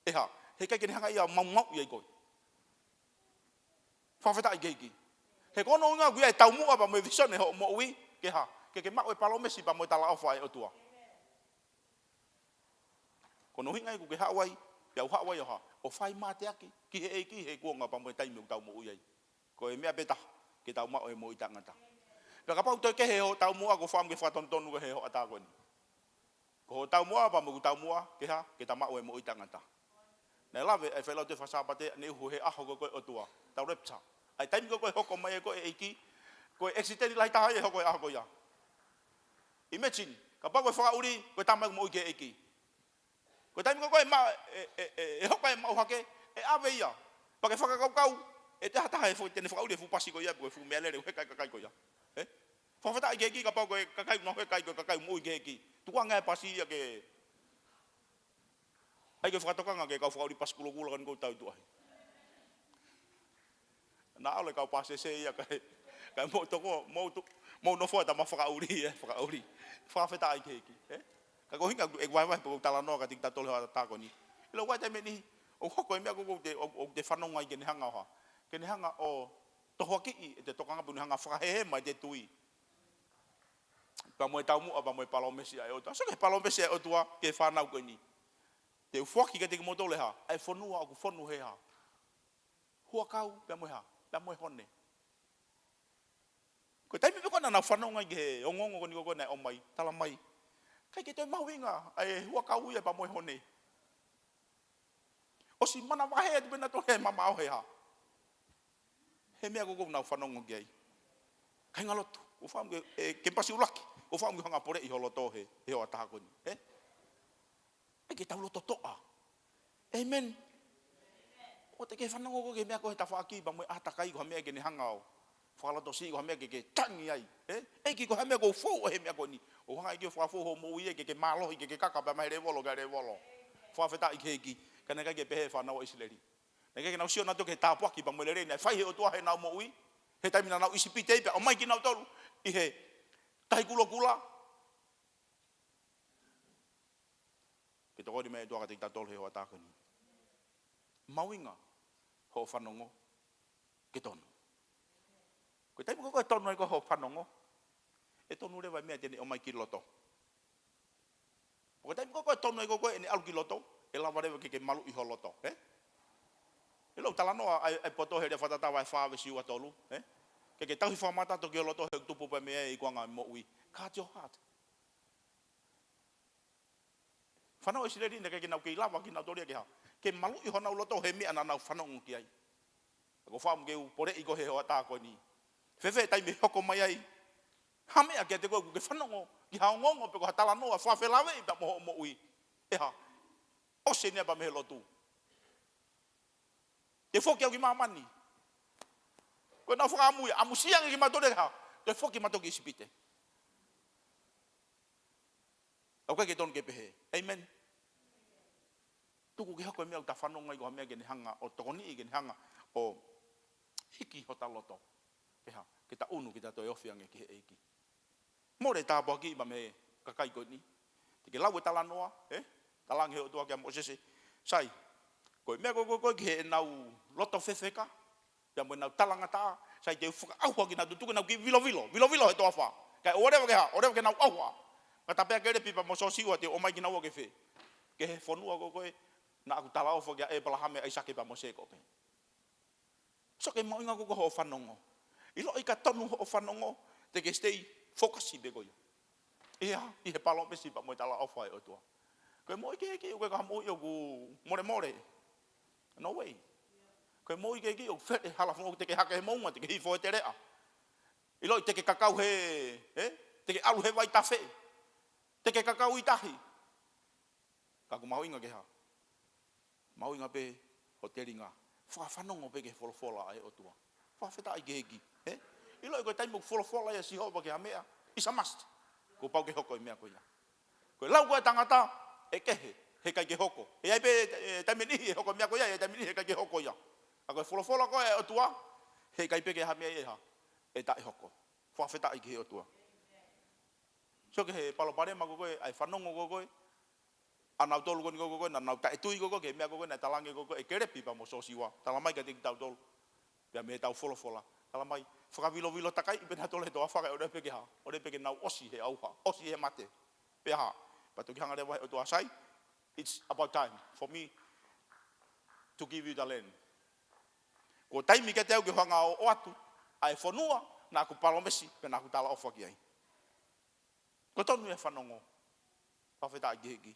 E ha, he kai kene hanga ia mau iai koe. Whawheta i keiki. He kono inga kuia e tau mua pa mo visone ho mo ui. Ke ha, ke mau e palomesi pa mo tala ofa e o tua. Kono hinga i ku ke hawai, pe au hawai o ha, o whai mate aki, ki he eiki he kuonga pa mo taime u tau mo ui ai. Ko e mea beta, ke tau mau e mo i tangata. Pe ka pau toi ke he ho tau mua ko wham ke whatonu ke he ho ata koe ni. Ko ho tau mua pa mo ku tau mua, ke ha, ke tau mau e mo i tangata. Nei lawe, e whelau te whasapate, ne uhu he aho koe o tua, tau repta. Ai taimi koe hoko mai e koe eiki, koe exiteri lai taha e hoko e aho koe ia. Imagine, ka pau koe whakauri, koe tamai mo i ke eiki. Koe taimi koe e hoko e mau hake, e awe ia. Pake whakakaukau, e te hataha e tene whakauri e fupasi koe ia, koe fu mea lere, he kai kakai koe ia. Whawhata i ke eiki, ka pau koe kakai no he kai koe kakai mo i ke eiki. Tukua ngai pasi ia ke... Ai ke whakatokanga ke kau whakauri paskulo kula kan kou tau tuahi. Nā ole kau pase se ia kai mo toko, mo no fo ta ma whakauri e, whakauri. Whawheta ai ke eki. Ka ko hinga e wai po tala no ka tik ta tole ta ko ni. Ilo wai te me ni o hoko e mea ko te whanonga i ke ni hanga ha. Ke ni hanga o toho ki i te tokanga pu ni hanga whakahehe mai te tui. Pa mo e tau mua pa mo e palomesi ai o tua. So ke palomesi ai o tua ke whanau koe ni. Te uwhaki ka te moto le ha, ai whanua aku whanu he ha. Hua kau, pia moe ha, pia moe hone. Ko taimi pe kona na whanonga i ke ongongo koni koko nei o mai, tala mai. Kai ke te mahuinga, ai hua kau ia pa moe hone. O si mana wahe atu pena to he mama o he ha. He mea koko na whanongo ki ai. Kai ngalotu, o whamu ke pasi ulaki, o whamu hanga pore i holoto he o ataha koni. E ke tau loto toa. Amen. O te ke whanongo ko ke mea ko he tawhaki pa mo atakai ko mea ke ni hangao. Whakaloto si ko mea ke tangi ai. E ki ko he mea ko fōu he mea ko ni. O hanga i ke whafo ho mo i ke malo i ke kaka pa mai rewolo ka rewolo. Whawheta i ke heki. Kana kai ke pehe whanau isileri. Na ke nau sio na to ke tāpuaki pa mo le rei. Whai he o tua he nau mo ui. He taimina nau isi pite ipe. O mai ki nau tolu. I he taikulo kula. Ke toko di mea tua ka te tatol he hoa tākani. Mauinga ho whanongo ke tonu. Koe taimu koko e tonu ai ko ho whanongo. E tonu rewa mea tene o mai ki loto. Koe taimu koko e tonu ai koko e ne alu ki loto. E lawa rewa ke malu i ho loto. E lau talanoa ai poto he rea whatatawa e whawe siua tolu. Ke tauhi whamata to ki o loto he tupu pa mea i kuanga mo ui. Cut your heart. Whanau e sireri na ke nau ke ilawa ki nau toria ke ha. Ke malu i honau loto he mea na nau whanongu ki ai. Ko whamu ke u pore i ko he hoa tā koe ni. Whewhe taimi hoko mai ai. Hamea ke te koe ke whanongo ki haongongo pe ko hatala noa whawhelawe i pa moho mo ui. E ha. O se nea pa mehe lotu. Te whoki au ki mamani. Koe nau whakamui. Amusiang i ki matore ha. Te whoki matoki isipite. Au kai ke tonu ke pehe. Amen. Tuku ke hako e mea ta whanonga i ko mea ke ni hanga o tokoni i ke ni hanga o hiki ho ta loto. Peha, ke ta unu ki ta toi ofiange ki he eiki. More tāpua ki iba me kakai koe ni. Te ke lau e tala noa, Talang he o tua ke mo sese. Sai. Ko me ko ke nau loto fefeka. Ya mo nau talanga ta. Sai te fuka au ki na tutu na ki vilo he to fa. Kai ore ke nau au. Kata pe ke pipa mo sosi o te o mai ki na o ke fe. Ke he fonua ko na aku tala o fo e palahame ai sake pa mo se ko pe. So ke mo inga ko ho fanongo. Ilo ika tonu ho fanongo te ke stay focus be ko. Ia, i he palo pesi pa mo tala o fa o tua. Ko mo ke o ka mo yo ku more. No way. Ko mo ke o fe hala fo te ke hake mo te ke fo te rea. Ilo te ke kakau he, te ke alu he vai tafe. Te ke kakau i tahi. Ka ku mau inga ke ha. Mau inga pe hoteringa. Whafanongo pe ke wholofola ai o tua. Whawheta ai gehegi. Ilo e koe taimu wholofola ia si hopa ke hamea. Isa must. Ko pau ke hoko i mea koe ia. Koe lau koe tangata e kehe. He kai ke hoko. E ai pe taimenihi e hoko mea koe ia. E taimenihi e kai ke hoko ia. A koe wholofola koe o tua. He kai pe ke hamea ia. E ta e hoko. Whawheta ai ke he o tua. So ke he paloparema koe ai whanongo koe. Anau tolu ko ni ko na nau ta etui ko ke mea ko na talange ko e kerepi pa mo sosiwa talamai ka tik tau tol pe me tau fola talamai faka vilo takai be na tole to afa ore pe ke ha ore pe ke nau osi he auha osi he mate pe ha pa to hanga rewa to asai it's about time for me to give you the land ko tai mi ke teu ke hanga o atu ai fonua na ku palomesi pe na ku tala ofa ki ai ko tonu e fanongo pa feta gegi.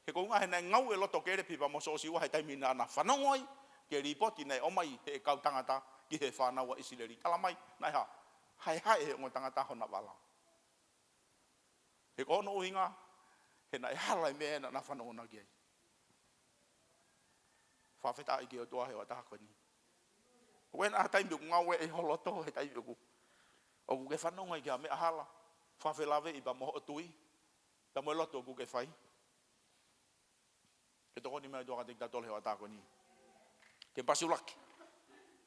He ko nga he na ngau e loto kere pipa mo so siwa he taimina na whanongoi ke ripoti nei o mai he kau tangata ki he whanaua isileri. Tala mai, nai ha, hai he o tangata hona wala. He ko ono uhinga, he na e halai mea na whanongona ki ai. Whawheta i ki o tua he o tahako ni. Wena a taimi ku ngau e holoto he taimi ku. O ku ke whanongoi ki a mea hala. Whawhelawe i pa moho o tui. Ta mo loto ku ke whai. Ke toko ni mea tua katik tatole o atako ni. Ke pasulaki.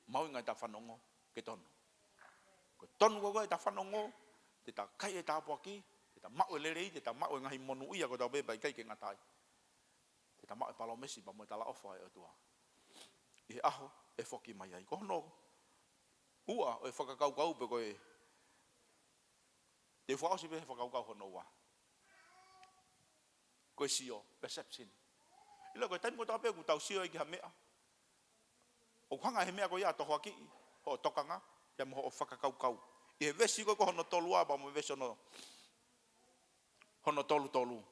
Mau ingai ta whanongo ke tonu. Ko tonu ko e ta whanongo, te ta kai e ta apuaki, te ta mau e lerei, te ta mau e ngahi monu ia ko ta beba i kai ke ngatai. Te ta mau e palomesi pa mo e tala ofa e o tua. I he aho e whoki mai ai. Ko hono ua o e whakakaukau pe ko e te whaosi pe he whakaukau hono ua. Ko e sio, perception. Ilo ko taimi ko tape ku tau sio i ki ha mea. O hanga he mea ko ia toho aki, ho tokanga, ia mo o whakakaukau. I he vesi ko hono tolu aba mo vesi hono tolu.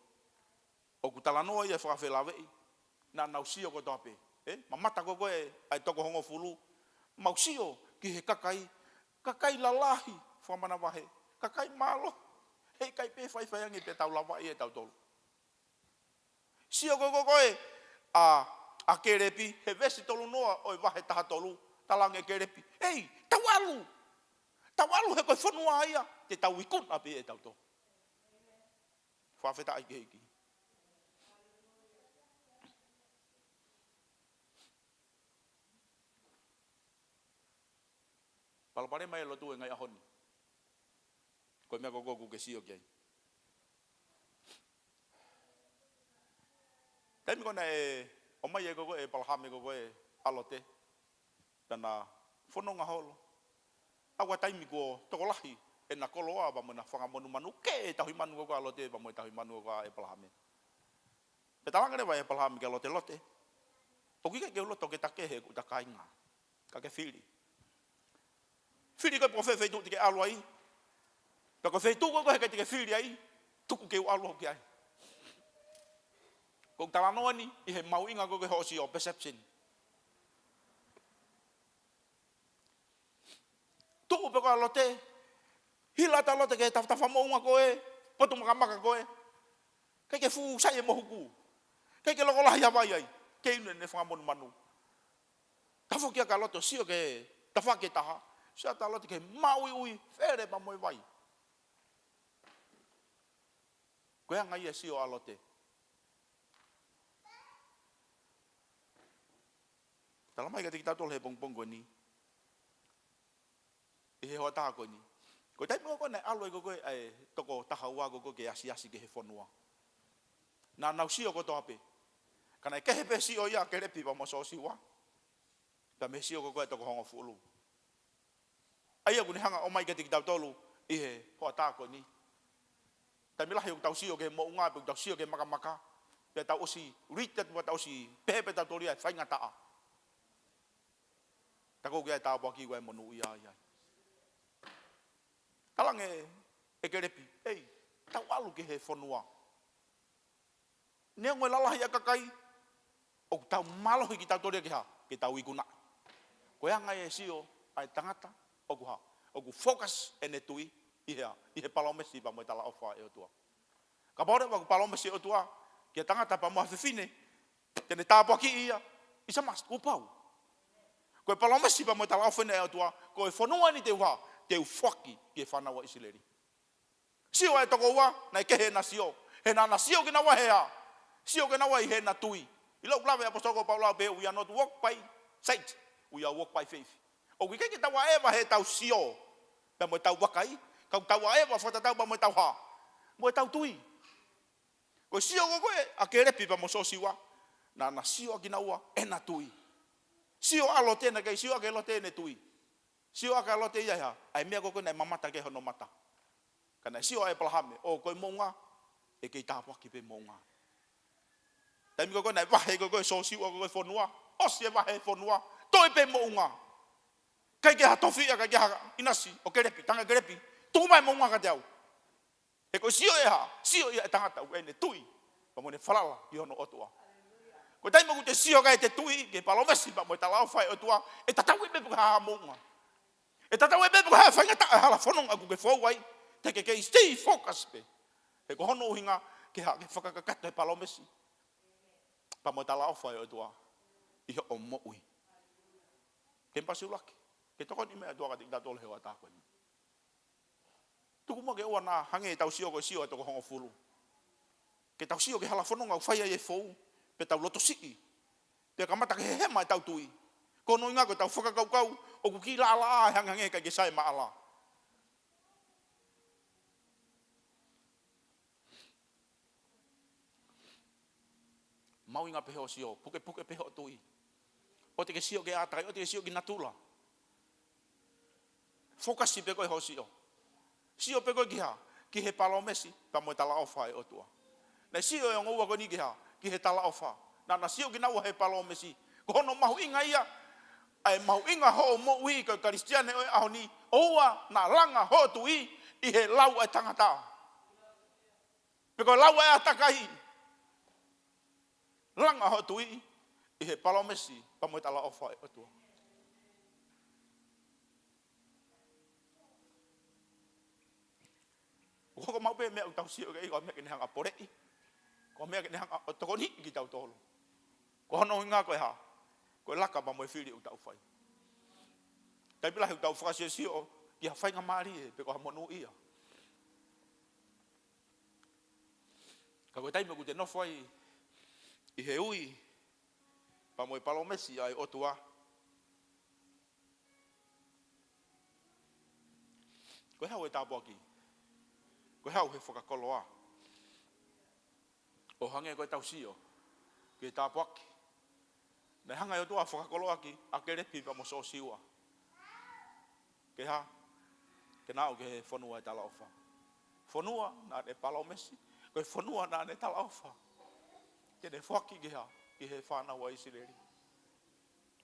O ku talanoa ia whakawhelawei, na nau sio ko tape. Mamata ko e ai toko hongo fulu, mau sio ki he kakai lalahi, whamana wahe, kakai malo, hei kai pe whaiwhaiangi pe tau lawa i e tau tolu. Sio ko a kerepi he vesi tolu noa o wahe taha tolu talange kerepi. Ei, tawalu he koe whanua ia te tau ikun api e tau to. Whawheta ai keiki. Palapare mai lotu e ngai ahoni. Koe mea koku ke sio kiai. Taimi kona o mai e koko e palahame koko e alote. Tana whanonga holo. Awa taimi ko tokolahi e na koloa pa mo na whangamonu manu. Ke e tahui manu koko alote pa mo e tahui manu koko e palahame. E talanga rewa e palahame ke alote. O kika ke uloto ke take he ku takainga. Ka ke whiri. Whiri koe po whewheitu te ke alua i. Pa ko wheitu koko he ke te ke whiri ai. Tuku ke u alua ki ai. Kung talanoa ni, i he mau inga ko ke hosi o perception. Tuku pe ko alote, hila ta alote ke tawhamo unga koe, potu makamaka koe. Kei ke fu sai e mohuku. Kei ke loko lahi hawai ai, kei inu ne whangamonu manu. Tawho kia ka alote, sio ke tawhake taha, sio ta alote ke maui ui, where pa moe vai. Koe ngai e sio alote. Talamai ka te ki tautol he pongpong koe ni. I he hoa taha koe ni. Koe taimi koe nei aloe koe ai toko taha ua koe ke asi ke he whanua. Na nau sio ko to ape. Kana ke hepe sio ia ke repi pa mo so siwa. Ta me sio ko to ko hongo fulu. Ai aku ni hanga o mai ke tik tau tolu i he ho ta ko ni. Ta mi la he tau sio ke mo nga pe tau sio ke maka maka. Pe tau osi ritet mo tau si pe pe tau tolia fai ngata a. Ta ko ke ta bo ki ko mo nu ia ia. Talang e ke repi. Ei, tau alu ke he fonua. Nia ngoi lalah ia kakai, o tau malo ki tau toria ki ha, ki tau ikuna. Koe anga e sio, ai tangata, o ku ha, o ku focus ene tui, ihe palomesi pa mo tala ofa e o tua. Ka pore wa ku palomesi o tua, ki tangata pa mo hafifine, kene tāpua ki ia, isa mas kupau. Koe palomesi pa mo tala ofa e o tua, koe whanua ni te uha, te ufaki ki e whanawa isileri. Sio e toko ua, na kehe na sio, he na sio ki na wahea, sio ke na wai he na tui. I lau klawe apostolo Paulo be we are not walk by sight, we are walk by faith. O we ke tawa eva he tau sio. Pe mo tau wakai, kau tawa eva fota tau ba mo tau ha. Mo tau tui. Ko sio ko a ke repi pa mo so siwa. Na sio ki na ua e na tui. Sio alo tena ke sio ke lo tene tui. Sio ka lo te ia ha. Ai mea ko na mamata ke hono mata. Kana sio e palahame o ko monga e ke tawa ki pe monga. Tapi kau nak bahaya kau sosiu kau fonua, osia bahaya fonua, toi pe monga. Kai ke hatofi kai ke inasi, o kerepi, tanga kerepi, tu mai monga ka jau. E ko sio ya tanga tau ene tui, pamone falala ki hono otua. Ko tai mo te sio kai te tui, ke palomesi pa mo talau fai otua, e tatau e bebu ha monga. E tatau e bebu ha fai ngata hala fonong aku ke fowai, te ke stay focus pe. E ko hono hinga ke ha ke fakakata palomesi. Pa mo tala ofa e tua iho o mo ui ke pasulaki ke toko ni me tua ka tik datol he wata ko ni tu mo ke ona hange tau sio ko sio to ko hongo fulu ke tau sio ke hala fono ngau fai e fou pe tau loto siki te kamata ke he mai tau tui kono inga ko tau foka kau o ku kila ala hange ka ke sai ma ala mau inga peho sio, puke peho tui. O te ke sio ke atai, o te ke sio ki natula. Fokus si peko e ho sio. Sio peko ki he palomesi, pa mo tala ofa e otua. Na sio e ngua ko ni ki he tala ofa. Na sio ki naua he palomesi. Ko no mahu inga ia, ai mahu inga ho mo ui ko Kristiane o aho ni, oua na langa ho tui, i he lau e tangata. Peko lau e atakai. Langa ho tui i he palomesi pa mo tala ofa e otua. Ko mau be me tau sio ke ko me ke hanga pore i. Ko me ke hanga toko ni ki tau tolo. Ko no nga ko ha. Ko laka pa mo fili u tau fai. Tai bila u tau fa sio ki ha fai nga mari e pe ko mo no ia. Ka ko tai me ku te no fai i he ui, pa mo i palomesi ai otua. Koe hau e tāpua ki. Koe hau he whakakoloa. O hange koe tau sio, ki e tāpua ki. Nei hanga i otua whakakoloa ki, a ke repi pa mo so siwa. Ke ha, ke nao ke he whanua e tala ofa. Whanua na ne palomesi, koe whanua na ne tala ofa. Ke ne whaki ki he whanau a Isileri.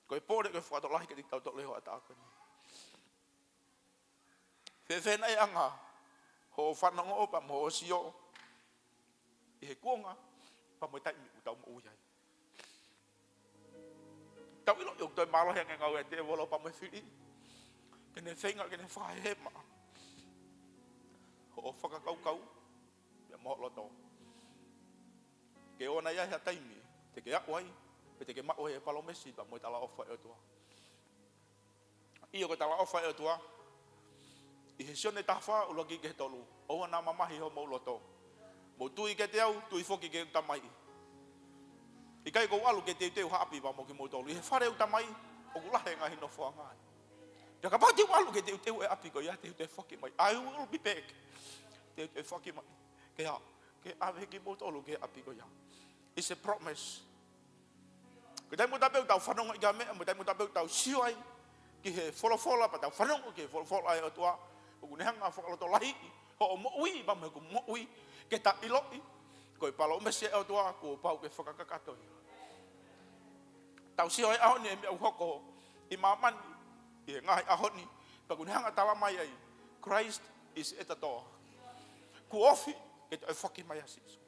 Koe pōre koe whakatolahi ke tik tau tok leho ata ako ni. Whenai anga, ho whanango o pa mo o sio. I he kuonga, pa mo taimi utau mo uyai. Tau ilo yok toi malo hea ngau e te wolo pa mo e whiri. Ke ne whenga, ke ne whahema. Ho whakakau, ia mo loto. Ke ona ia hea taimi, te ke akwai, pe te ke mao he palomesi, pa mo tala ofa e otua. Iyo ko tala ofa e otua, i he sione tawha uloki ke tolu, oua nā mamahi ho mo loto. Mo tui ke te au, tui foki ke utamai. I kai kou alu ke te teu haapi pa mo ki mo tolu, i he whare utamai, o kulahe ngahi no wha ngai. Te ka pati alu ke te teu e api ko ia te te foki mai, I will be back. Te foki mai, ke ha, ke ave ki mo tolu ke api ko ia. It's a promise. Kita mau tahu tahu fanong igame, mau tahu tahu sioi, kihe fola pa tahu fanong kihe fola ai otua, ugunehang afok lo lahi, ho moui ba me moui, kita iloi, koi palo mesi otua ko pau ke fakakakato. Tahu sioi ahon ni me hoko imaman, ngai ahon ni, pagunehang atalamai ai, Christ is at the door. Ku ofi kita foki mayasis.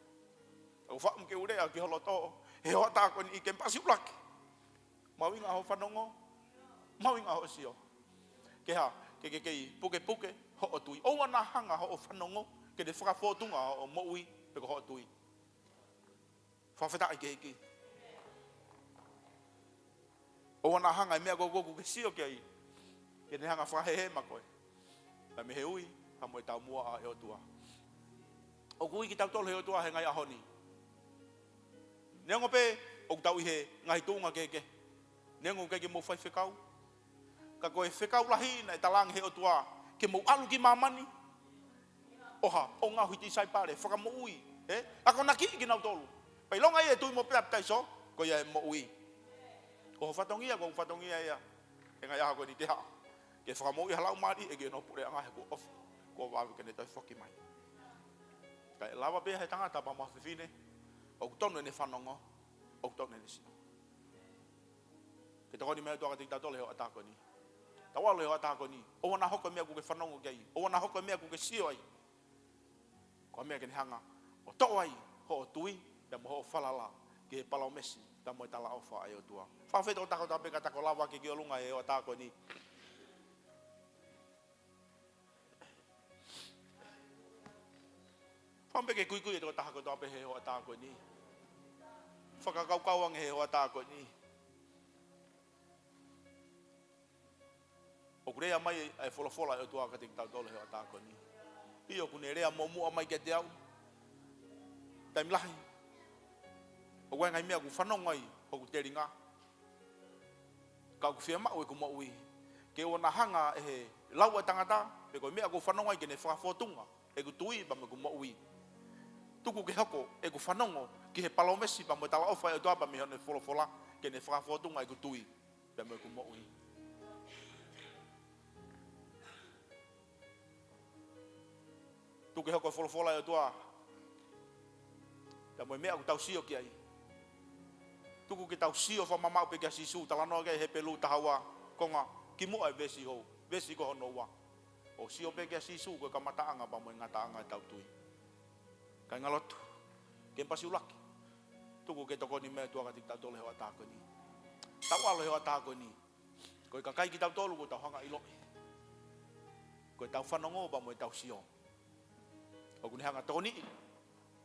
Au fa mke ure aki holoto he hota ko ni kem pasiulak mawing aho fanongo mawing aho sio ke ha ke puke ho otui o wana hanga ho fanongo ke de fra fotunga o moui pe ko ho otui fa feta ke o wana hanga me go ke sio ke de hanga fra he makoi la me hui ha mo ta mua a he otua o kui ki tau tolo he otua he ngai ahoni nengo pe o tau he ngai tunga keke nengo keke mo fai fekau ka koe fekau lahi na talang he otua ke mo alu ki mamani oha o nga huiti sai pare faka mo ui ako naki ki nau tolu pai longa e tu mo pep tai so ko ya mo ui ko fatongia ya e ngai ha ko ni te ha ke faka mo ui halau mari e ke no pure anga he ko off ko wa ke ne tai foki mai ka lava be he tanga ta pa mo fifine o tono ne fanongo o tono ne sino ke tokoni me to ka tika tole o atako ni tawalo o atako ni o wana hoko me ku ke fanongo gai o wana hoko me ku ke sio ai ko me ke hanga o to ai ho tui ya mo falala ke palo mesi ta mo tala ofa ai o tua fa fe to ta be ka ta ko lava ke o lunga e o atako ni Pampe ke kui to ta ko to be he o ta ko ni. Faka kau ang he o ta ko ni. O kure mai ai fola o to ka tik ta dole he o ta ko ni. Io ku ne rea momu mai ke te au. Time lahi. O wa ngai me ku fanong ai o ku te ringa. Ka ku fia ma o ku mo ui. Ke ona hanga e lau tangata pe ko me ku fanong ai ke ne fa fotunga. E ku tui ba me ku mo ui. Tuku ke hako e ku whanongo ki he palomesi pa mo tala ofa e toa pa mi hone fola ke ne whakafotunga e ku tui pe mo e ku moui. Tuku ke hako fola e toa pe mo e mea ku tau sio ki ai. Tuku ke tau sio wha mamau pe kia sisu talanoa ke he pelu tahawa konga ki mua e vesi ko hono wa. O sio pe kia sisu ko kamataanga pa mo e ngataanga e tau tui. Kai ngalotu, ken pasi ulaki. Tuku ke toko ni mea tua ka tik tau tole hewa tako ni. Tau alo hewa tako ni. Koe ka kai ki tau tolu ko tau hanga iloi. Koe tau whanongo pa mo e tau sio. O kuni hanga toko ni.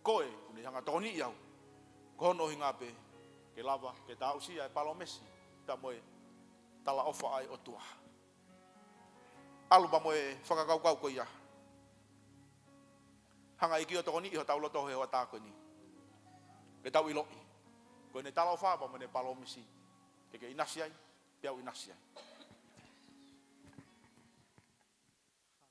Koe, kuni hanga toko ni iau. Kono hinga pe. Ke lava, ke tau sia e palo mesi. Ta mo e tala ofa ai o tua. Alu pa mo e whakakau ko ia. Hanga iki o toko ni iho tau loto he o tako ni. Ke tau iloi. Ko ne tala ofa pa mo ne palo mesi. Ke inasiai, piau inasiai.